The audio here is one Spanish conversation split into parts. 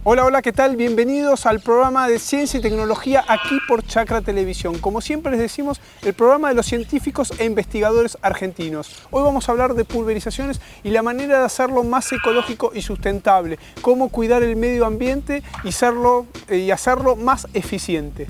Hola, hola, ¿qué tal? Bienvenidos al programa de Ciencia y Tecnología aquí por Chacra Televisión. Como siempre les decimos, el programa de los científicos e investigadores argentinos. Hoy vamos a hablar de pulverizaciones y la manera de hacerlo más ecológico y sustentable. Cómo cuidar el medio ambiente y hacerlo más eficiente.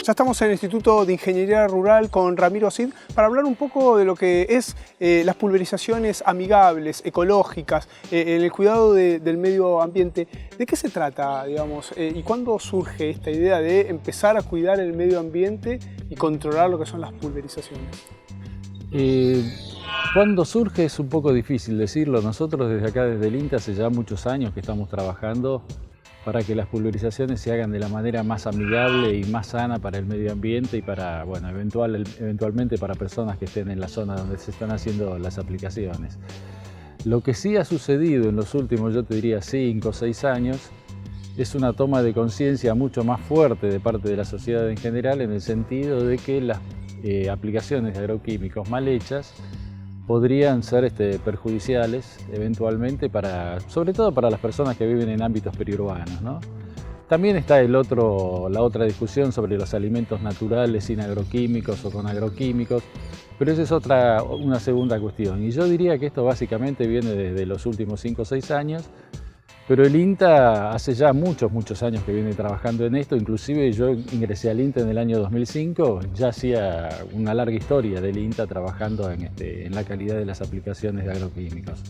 Ya estamos en el Instituto de Ingeniería Rural con Ramiro Cid para hablar un poco de lo que es las pulverizaciones amigables, ecológicas, en el cuidado del medio ambiente. ¿De qué se trata, digamos, y cuándo surge esta idea de empezar a cuidar el medio ambiente y controlar lo que son las pulverizaciones? Cuando surge es un poco difícil decirlo. Nosotros desde acá, desde el INTA, hace ya muchos años que estamos trabajando para que las pulverizaciones se hagan de la manera más amigable y más sana para el medio ambiente y para, bueno, eventualmente para personas que estén en la zona donde se están haciendo las aplicaciones. Lo que sí ha sucedido en los últimos, yo te diría, 5 o 6 años, es una toma de conciencia mucho más fuerte de parte de la sociedad en general, en el sentido de que las aplicaciones de agroquímicos mal hechas podrían ser perjudiciales eventualmente, sobre todo para las personas que viven en ámbitos periurbanos, ¿no? También está la otra discusión sobre los alimentos naturales sin agroquímicos o con agroquímicos, pero esa es una segunda cuestión. Y yo diría que esto básicamente viene desde los últimos 5 o 6 años, pero el INTA hace ya muchos años que viene trabajando en esto. Inclusive yo ingresé al INTA en el año 2005, ya hacía una larga historia del INTA trabajando en la calidad de las aplicaciones de agroquímicos.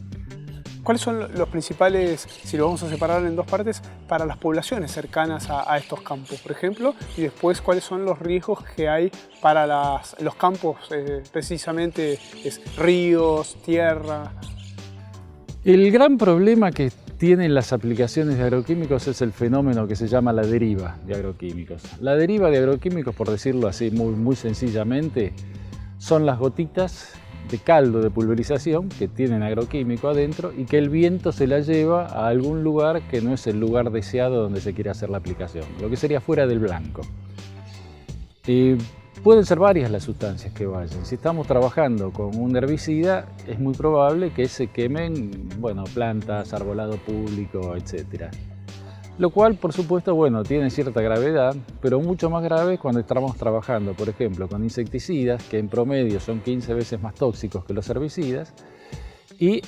¿Cuáles son los principales, si lo vamos a separar en dos partes, para las poblaciones cercanas a estos campos, por ejemplo? Y después, ¿cuáles son los riesgos que hay para los campos, precisamente ríos, tierra? El gran problema que tienen las aplicaciones de agroquímicos es el fenómeno que se llama la deriva de agroquímicos. La deriva de agroquímicos, por decirlo así muy sencillamente, son las gotitas de caldo de pulverización que tienen agroquímico adentro y que el viento se la lleva a algún lugar que no es el lugar deseado donde se quiere hacer la aplicación, lo que sería fuera del blanco. Pueden ser varias las sustancias que vayan. Si estamos trabajando con un herbicida, es muy probable que se quemen, plantas, arbolado público, etc. Lo cual, por supuesto, tiene cierta gravedad, pero mucho más grave cuando estamos trabajando, por ejemplo, con insecticidas, que en promedio son 15 veces más tóxicos que los herbicidas, y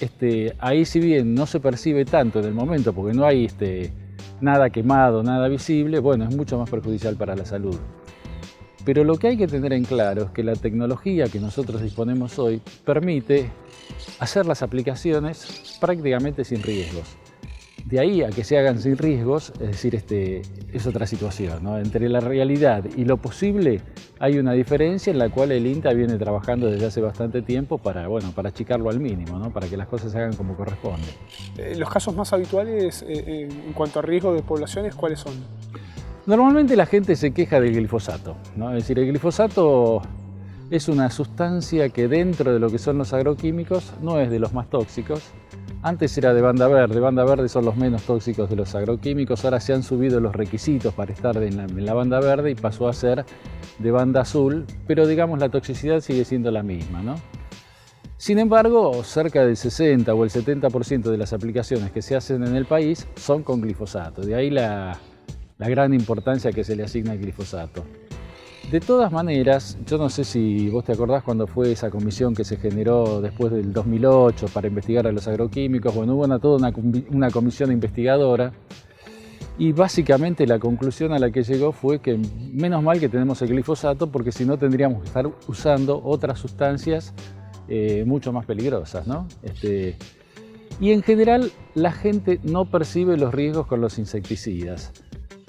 ahí, si bien no se percibe tanto en el momento, porque no hay nada quemado, nada visible, es mucho más perjudicial para la salud. Pero lo que hay que tener en claro es que la tecnología que nosotros disponemos hoy permite hacer las aplicaciones prácticamente sin riesgos. De ahí a que se hagan sin riesgos, es decir, es otra situación, ¿no? Entre la realidad y lo posible hay una diferencia en la cual el INTA viene trabajando desde hace bastante tiempo para achicarlo al mínimo, ¿no? Para que las cosas se hagan como corresponde. ¿Los casos más habituales en cuanto a riesgo de poblaciones, cuáles son? Normalmente la gente se queja del glifosato, ¿no? Es decir, el glifosato es una sustancia que dentro de lo que son los agroquímicos no es de los más tóxicos. Antes era de banda verde son los menos tóxicos de los agroquímicos, ahora se han subido los requisitos para estar en la banda verde y pasó a ser de banda azul, pero digamos la toxicidad sigue siendo la misma, ¿no? Sin embargo, cerca del 60 o el 70% de las aplicaciones que se hacen en el país son con glifosato, de ahí la gran importancia que se le asigna al glifosato. De todas maneras, yo no sé si vos te acordás cuando fue esa comisión que se generó después del 2008 para investigar a los agroquímicos. Hubo toda una comisión investigadora y básicamente la conclusión a la que llegó fue que menos mal que tenemos el glifosato, porque si no tendríamos que estar usando otras sustancias mucho más peligrosas, ¿no? Y en general la gente no percibe los riesgos con los insecticidas,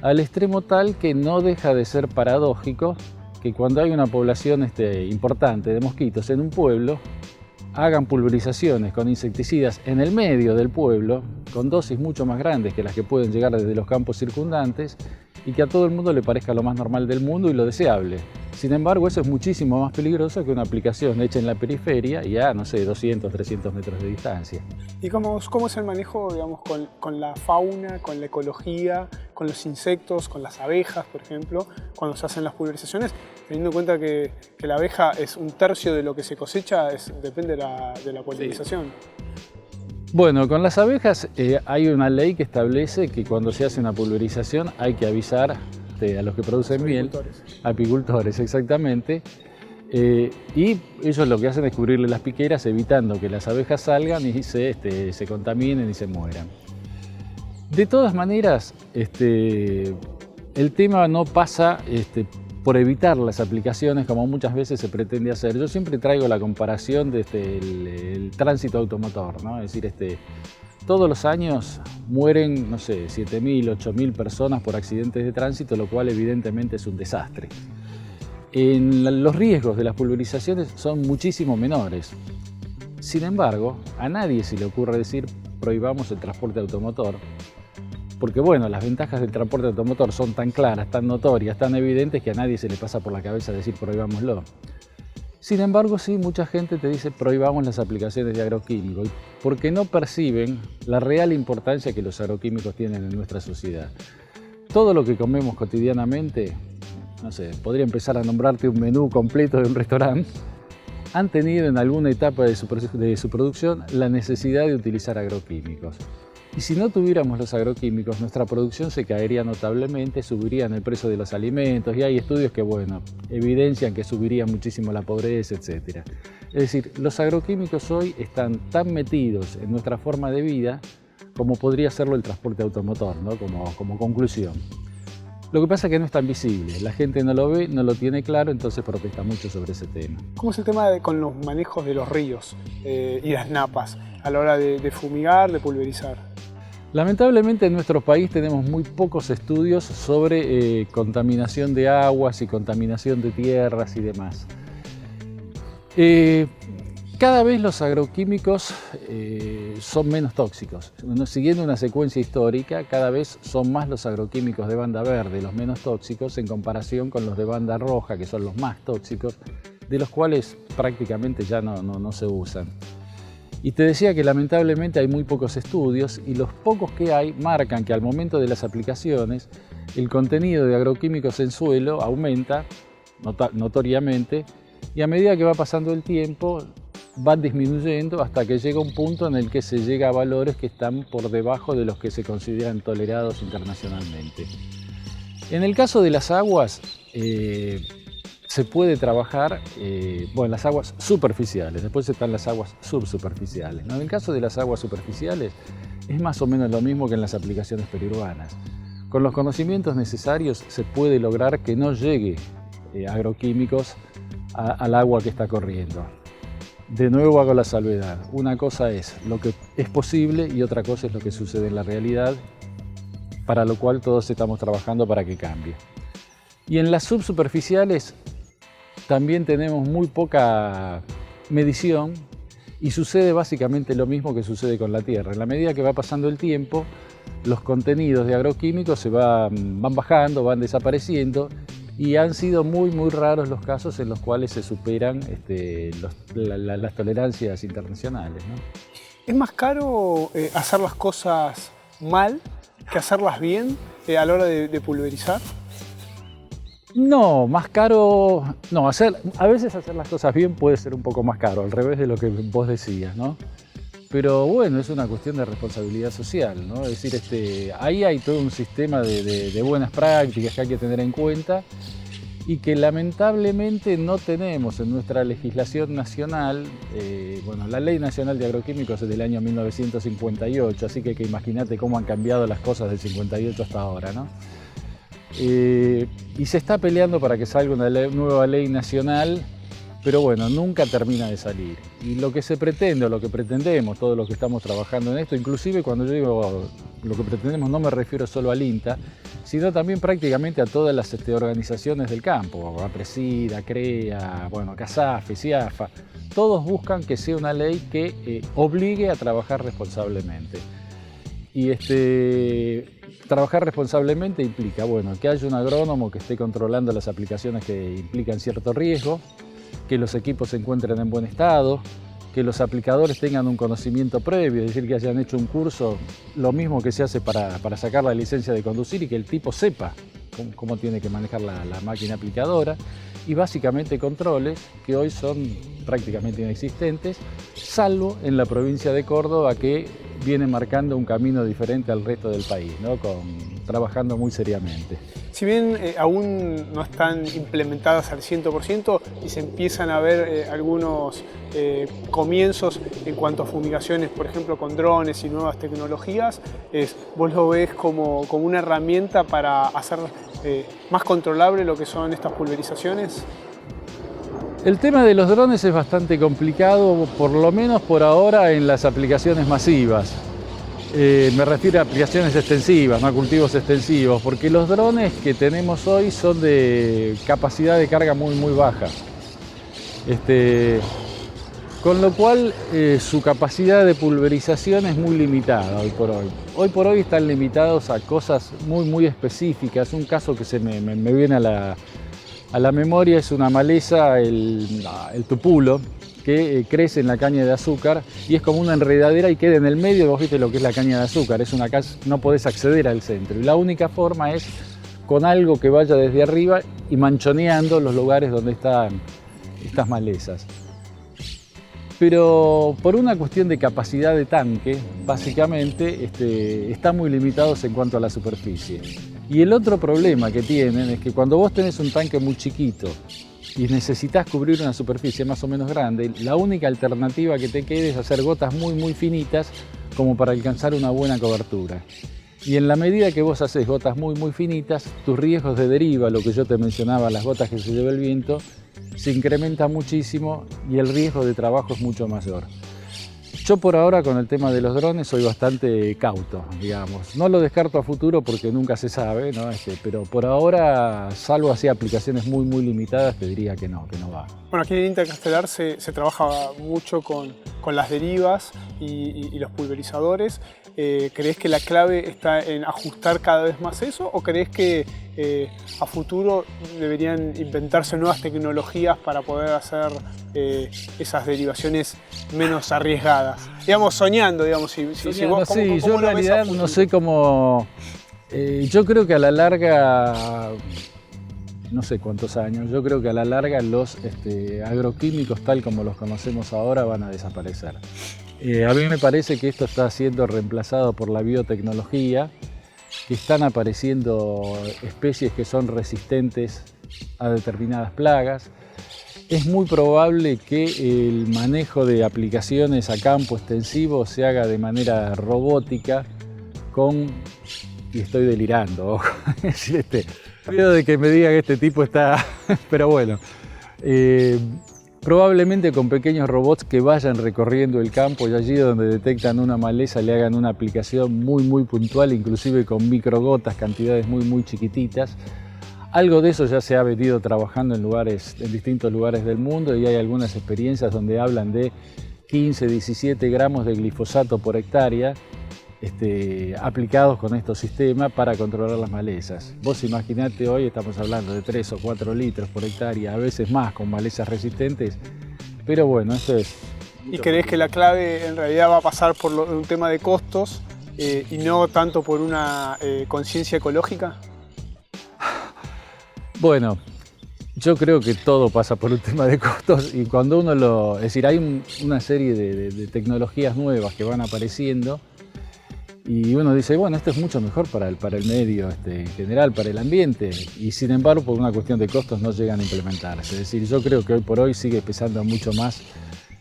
al extremo tal que no deja de ser paradójico que cuando hay una población importante de mosquitos en un pueblo, hagan pulverizaciones con insecticidas en el medio del pueblo, con dosis mucho más grandes que las que pueden llegar desde los campos circundantes, y que a todo el mundo le parezca lo más normal del mundo y lo deseable. Sin embargo, eso es muchísimo más peligroso que una aplicación hecha en la periferia y a, no sé, 200, 300 metros de distancia. ¿Y cómo es el manejo, digamos, con la fauna, con la ecología, con los insectos, con las abejas, por ejemplo, cuando se hacen las pulverizaciones? Teniendo en cuenta que la abeja es un tercio de lo que se cosecha, depende de la polinización. Sí. Bueno, con las abejas hay una ley que establece que cuando se hace una pulverización hay que avisar a los que producen miel, apicultores exactamente, y ellos lo que hacen es cubrirle las piqueras evitando que las abejas salgan y se contaminen y se mueran. De todas maneras, el tema no pasa por evitar las aplicaciones como muchas veces se pretende hacer. Yo siempre traigo la comparación de el tránsito automotor, ¿no? Es decir, todos los años mueren, no sé, 7.000, 8.000 personas por accidentes de tránsito, lo cual evidentemente es un desastre. Los riesgos de las pulverizaciones son muchísimo menores. Sin embargo, a nadie se le ocurre decir prohibamos el transporte automotor, porque bueno, las ventajas del transporte automotor son tan claras, tan notorias, tan evidentes que a nadie se le pasa por la cabeza decir prohibámoslo. Sin embargo, sí, mucha gente te dice prohibamos las aplicaciones de agroquímicos, porque no perciben la real importancia que los agroquímicos tienen en nuestra sociedad. Todo lo que comemos cotidianamente, no sé, podría empezar a nombrarte un menú completo de un restaurante, han tenido en alguna etapa de su producción la necesidad de utilizar agroquímicos. Y si no tuviéramos los agroquímicos, nuestra producción se caería notablemente, subirían el precio de los alimentos y hay estudios que, bueno, evidencian que subiría muchísimo la pobreza, etc. Es decir, los agroquímicos hoy están tan metidos en nuestra forma de vida como podría serlo el transporte automotor, ¿no? Como conclusión. Lo que pasa es que no es tan visible, la gente no lo ve, no lo tiene claro, entonces protesta mucho sobre ese tema. ¿Cómo es el tema con los manejos de los ríos y las napas a la hora de fumigar, de pulverizar? Lamentablemente en nuestro país tenemos muy pocos estudios sobre contaminación de aguas y contaminación de tierras y demás. Cada vez los agroquímicos son menos tóxicos. Siguiendo una secuencia histórica, cada vez son más los agroquímicos de banda verde, los menos tóxicos, en comparación con los de banda roja, que son los más tóxicos, de los cuales prácticamente ya no se usan. Y te decía que lamentablemente hay muy pocos estudios y los pocos que hay marcan que al momento de las aplicaciones el contenido de agroquímicos en suelo aumenta notoriamente y a medida que va pasando el tiempo van disminuyendo hasta que llega un punto en el que se llega a valores que están por debajo de los que se consideran tolerados internacionalmente. En el caso de las aguas, se puede trabajar, las aguas superficiales, después están las aguas subsuperficiales, ¿no? En el caso de las aguas superficiales es más o menos lo mismo que en las aplicaciones periurbanas. Con los conocimientos necesarios se puede lograr que no llegue agroquímicos al agua que está corriendo. De nuevo hago la salvedad, una cosa es lo que es posible y otra cosa es lo que sucede en la realidad, para lo cual todos estamos trabajando para que cambie. Y en las subsuperficiales también tenemos muy poca medición y sucede básicamente lo mismo que sucede con la tierra. En la medida que va pasando el tiempo, los contenidos de agroquímicos se van bajando, van desapareciendo y han sido muy raros los casos en los cuales se superan las tolerancias internacionales, ¿no? ¿Es más caro hacer las cosas mal que hacerlas bien a la hora de pulverizar? No, más caro, no, a veces hacer las cosas bien puede ser un poco más caro, al revés de lo que vos decías, ¿no? Pero bueno, es una cuestión de responsabilidad social, ¿no? Es decir, ahí hay todo un sistema de buenas prácticas que hay que tener en cuenta y que lamentablemente no tenemos en nuestra legislación nacional. La Ley Nacional de Agroquímicos es del año 1958, así que imagínate cómo han cambiado las cosas del 58 hasta ahora, ¿no? Y se está peleando para que salga una nueva ley nacional, pero bueno, nunca termina de salir. Y lo que se pretende, o lo que pretendemos, todos los que estamos trabajando en esto, inclusive cuando yo digo lo que pretendemos no me refiero solo al INTA, sino también prácticamente a todas las organizaciones del campo, a Presida, CREA, CASAFE, CIAFA, todos buscan que sea una ley que obligue a trabajar responsablemente. Y trabajar responsablemente implica, bueno, que haya un agrónomo que esté controlando las aplicaciones que implican cierto riesgo, que los equipos se encuentren en buen estado, que los aplicadores tengan un conocimiento previo, es decir, que hayan hecho un curso, lo mismo que se hace para sacar la licencia de conducir, y que el tipo sepa cómo tiene que manejar la máquina aplicadora, y básicamente controles que hoy son prácticamente inexistentes, salvo en la provincia de Córdoba, que viene marcando un camino diferente al resto del país, ¿no? Trabajando muy seriamente. Si bien aún no están implementadas al 100% y se empiezan a ver algunos comienzos en cuanto a fumigaciones, por ejemplo con drones y nuevas tecnologías, ¿vos lo ves como una herramienta para hacer más controlable lo que son estas pulverizaciones? El tema de los drones es bastante complicado, por lo menos por ahora en las aplicaciones masivas. Me refiero a aplicaciones extensivas, no a cultivos extensivos, porque los drones que tenemos hoy son de capacidad de carga muy baja. Con lo cual su capacidad de pulverización es muy limitada hoy por hoy. Hoy por hoy están limitados a cosas muy específicas. Un caso que se me viene a la memoria es una maleza, el tupulo, que crece en la caña de azúcar y es como una enredadera y queda en el medio. Vos viste lo que es la caña de azúcar, no podés acceder al centro, y la única forma es con algo que vaya desde arriba y manchoneando los lugares donde están estas malezas. Pero por una cuestión de capacidad de tanque, básicamente están muy limitados en cuanto a la superficie. Y el otro problema que tienen es que cuando vos tenés un tanque muy chiquito y necesitas cubrir una superficie más o menos grande, la única alternativa que te queda es hacer gotas muy finitas como para alcanzar una buena cobertura. Y en la medida que vos haces gotas muy finitas, tus riesgos de deriva, lo que yo te mencionaba, las gotas que se lleva el viento, se incrementan muchísimo y el riesgo de trabajo es mucho mayor. Yo por ahora con el tema de los drones soy bastante cauto, digamos. No lo descarto a futuro porque nunca se sabe, ¿no? Pero por ahora, salvo así aplicaciones muy limitadas, te diría que no va. Bueno, aquí en Intercastelar se trabaja mucho con las derivas y los pulverizadores. ¿Crees que la clave está en ajustar cada vez más eso o crees que a futuro deberían inventarse nuevas tecnologías para poder hacer esas derivaciones menos arriesgadas? Digamos, soñando, digamos. Yo en realidad no sé cómo... yo creo que a la larga... No sé cuántos años, yo creo que a la larga los agroquímicos tal como los conocemos ahora van a desaparecer. A mí me parece que esto está siendo reemplazado por la biotecnología, que están apareciendo especies que son resistentes a determinadas plagas. Es muy probable que el manejo de aplicaciones a campo extensivo se haga de manera robótica y estoy delirando, ojo, cuidado de que me diga que este tipo está... Pero bueno, probablemente con pequeños robots que vayan recorriendo el campo y allí donde detectan una maleza le hagan una aplicación muy puntual, inclusive con microgotas, cantidades muy chiquititas. Algo de eso ya se ha venido trabajando en distintos lugares del mundo y hay algunas experiencias donde hablan de 15, 17 gramos de glifosato por hectárea aplicados con estos sistemas para controlar las malezas. Vos imaginate, hoy estamos hablando de 3 o 4 litros por hectárea, a veces más con malezas resistentes, pero bueno, esto es... ¿Y crees que la clave en realidad va a pasar por un tema de costos y no tanto por una conciencia ecológica? Bueno, yo creo que todo pasa por un tema de costos y cuando uno es decir, hay una serie de tecnologías nuevas que van apareciendo y uno dice, bueno, esto es mucho mejor para el medio en general, para el ambiente, y sin embargo por una cuestión de costos no llegan a implementarse. Es decir, yo creo que hoy por hoy sigue pesando mucho más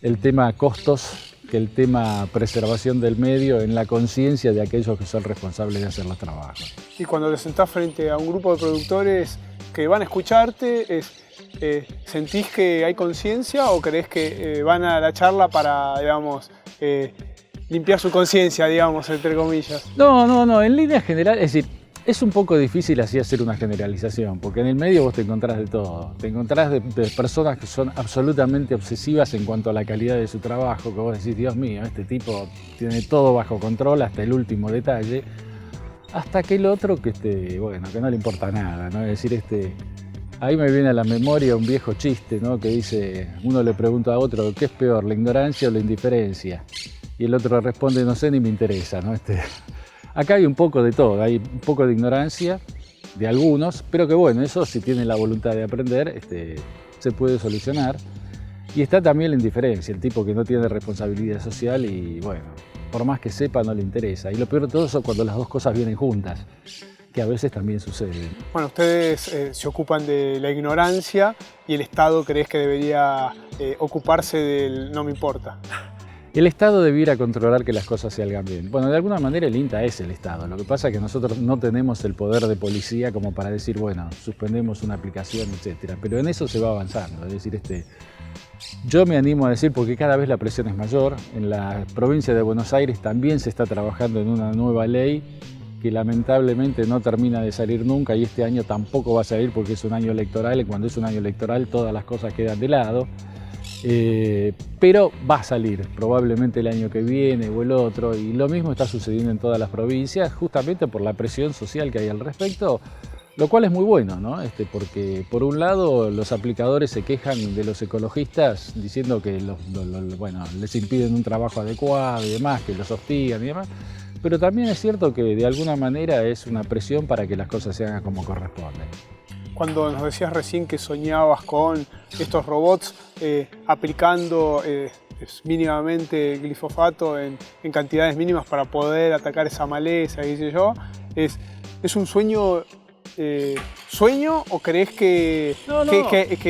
el tema costos que el tema preservación del medio en la conciencia de aquellos que son responsables de hacer los trabajos. Y cuando te sentás frente a un grupo de productores que van a escucharte, ¿sentís que hay conciencia o creés que van a la charla para, digamos, limpiar su conciencia, digamos, entre comillas? No, en línea general, es decir, Es un poco difícil así hacer una generalización, porque en el medio vos te encontrás de todo. Te encontrás de personas que son absolutamente obsesivas en cuanto a la calidad de su trabajo, que vos decís, Dios mío, este tipo tiene todo bajo control hasta el último detalle, hasta aquel otro que, bueno, que no le importa nada, ¿no? Es decir, ahí me viene a la memoria un viejo chiste, ¿no? Que dice, uno le pregunta a otro, ¿qué es peor, la ignorancia o la indiferencia? Y el otro responde, no sé ni me interesa, ¿no? Acá hay un poco de todo, hay un poco de ignorancia de algunos, pero que bueno, eso si tienen la voluntad de aprender, se puede solucionar. Y está también la indiferencia, el tipo que no tiene responsabilidad social y bueno, por más que sepa no le interesa. Y lo peor de todo es cuando las dos cosas vienen juntas, que a veces también sucede. Bueno, ustedes se ocupan de la ignorancia y el Estado crees que debería ocuparse del no me importa. El Estado debiera controlar que las cosas se hagan bien. Bueno, de alguna manera el INTA es el Estado. Lo que pasa es que nosotros no tenemos el poder de policía como para decir, bueno, suspendemos una aplicación, etc. Pero en eso se va avanzando. Es decir, yo me animo a decir, porque cada vez la presión es mayor, en la provincia de Buenos Aires también se está trabajando en una nueva ley que lamentablemente no termina de salir nunca y este año tampoco va a salir porque es un año electoral y cuando es un año electoral todas las cosas quedan de lado. Pero va a salir probablemente el año que viene o el otro y lo mismo está sucediendo en todas las provincias justamente por la presión social que hay al respecto, lo cual es muy bueno, ¿no? Porque por un lado los aplicadores se quejan de los ecologistas diciendo que bueno, les impiden un trabajo adecuado y demás, que los hostigan y demás, pero también es cierto que de alguna manera es una presión para que las cosas se hagan como corresponden. Cuando nos decías recién que soñabas con estos robots aplicando mínimamente glifosato en cantidades mínimas para poder atacar esa maleza, qué sé yo, ¿es un sueño o crees que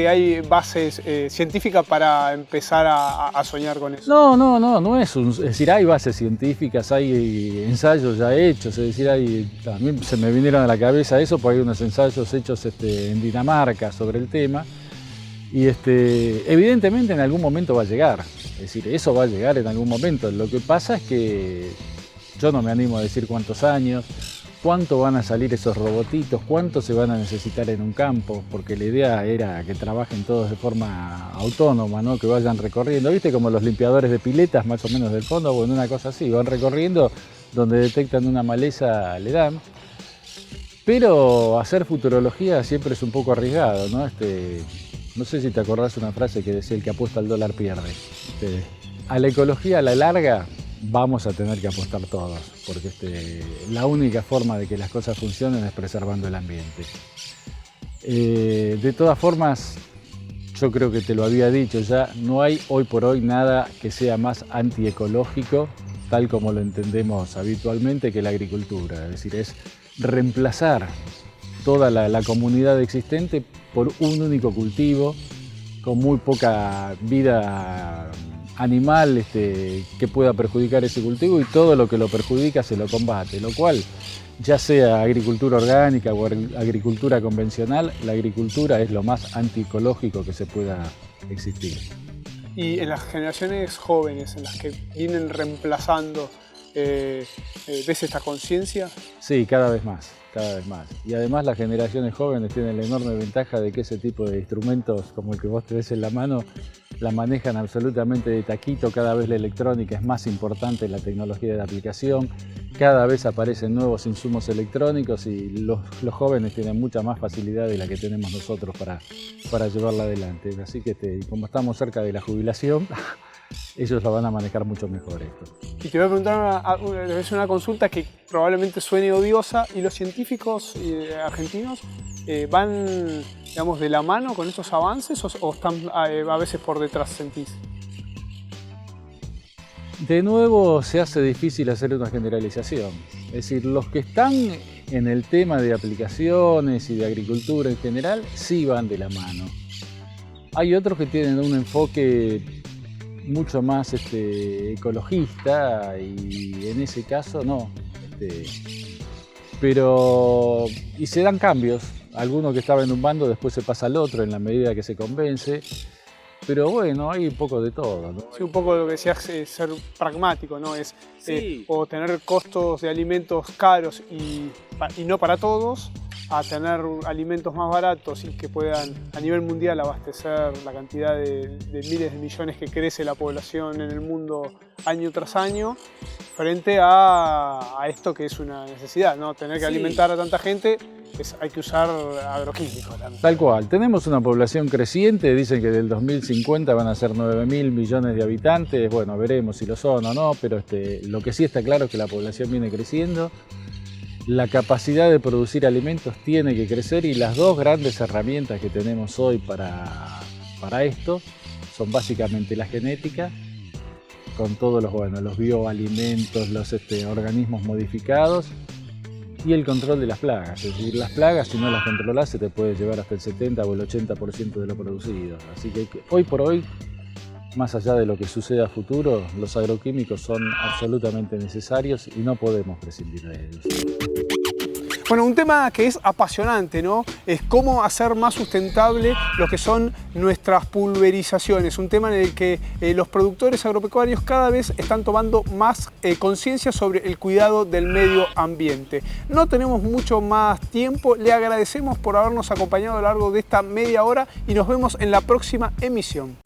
hay bases científicas para empezar a soñar con eso? No es es decir, hay bases científicas, hay ensayos ya hechos, es decir, a mí se me vinieron a la cabeza eso, porque hay unos ensayos hechos en Dinamarca sobre el tema, y evidentemente en algún momento va a llegar, es decir, eso va a llegar en algún momento, lo que pasa es que yo no me animo a decir cuántos años, cuánto van a salir esos robotitos, cuánto se van a necesitar en un campo, porque la idea era que trabajen todos de forma autónoma, ¿no? Que vayan recorriendo, ¿viste? Como los limpiadores de piletas más o menos del fondo, o en una cosa así, van recorriendo, donde detectan una maleza le dan. Pero hacer futurología siempre es un poco arriesgado, ¿no? No sé si te acordás una frase que decía, el que apuesta al dólar pierde. A la ecología a la larga vamos a tener que apostar todos, porque la única forma de que las cosas funcionen es preservando el ambiente. De todas formas, yo creo que te lo había dicho ya, no hay hoy por hoy nada que sea más antiecológico, tal como lo entendemos habitualmente, que la agricultura. Es decir, es reemplazar toda la comunidad existente por un único cultivo, con muy poca vida animal que pueda perjudicar ese cultivo y todo lo que lo perjudica se lo combate, lo cual, ya sea agricultura orgánica o agricultura convencional, la agricultura es lo más antiecológico que se pueda existir. Y en las generaciones jóvenes, en las que vienen reemplazando, ¿ves esta conciencia? Sí, cada vez más. Y además las generaciones jóvenes tienen la enorme ventaja de que ese tipo de instrumentos como el que vos tenés en la mano la manejan absolutamente de taquito, cada vez la electrónica es más importante en la tecnología de aplicación, cada vez aparecen nuevos insumos electrónicos y los jóvenes tienen mucha más facilidad de la que tenemos nosotros para llevarla adelante. Así que como estamos cerca de la jubilación, ellos la van a manejar mucho mejor esto. Y te voy a preguntar una consulta que probablemente suene odiosa, ¿y los científicos argentinos van, digamos, de la mano con estos avances o están a veces por detrás, sentís? De nuevo se hace difícil hacer una generalización. Es decir, los que están en el tema de aplicaciones y de agricultura en general sí van de la mano. Hay otros que tienen un enfoque mucho más ecologista y en ese caso no. Y se dan cambios. Alguno que estaba en un bando después se pasa al otro en la medida que se convence. Pero bueno, hay un poco de todo, ¿no? Sí, un poco lo que decías es ser pragmático, ¿no? Es Sí. o tener costos de alimentos caros y no para todos, a tener alimentos más baratos y que puedan a nivel mundial abastecer la cantidad de miles de millones que crece la población en el mundo año tras año, frente a esto que es una necesidad, ¿no? Tener que alimentar a tanta gente, hay que usar agroquímicos también. Tal cual, tenemos una población creciente, dicen que del 2050 van a ser 9.000 millones de habitantes, bueno, veremos si lo son o no, pero lo que sí está claro es que la población viene creciendo. La capacidad de producir alimentos tiene que crecer y las dos grandes herramientas que tenemos hoy para esto son básicamente la genética, con todos los bioalimentos, los organismos modificados, y el control de las plagas. Es decir, las plagas, si no las controlas, se te puede llevar hasta el 70 o el 80% de lo producido. Así que hoy por hoy, más allá de lo que suceda a futuro, los agroquímicos son absolutamente necesarios y no podemos prescindir de ellos. Bueno, un tema que es apasionante, ¿no? Es cómo hacer más sustentable lo que son nuestras pulverizaciones. Un tema en el que los productores agropecuarios cada vez están tomando más conciencia sobre el cuidado del medio ambiente. No tenemos mucho más tiempo. Le agradecemos por habernos acompañado a lo largo de esta media hora y nos vemos en la próxima emisión.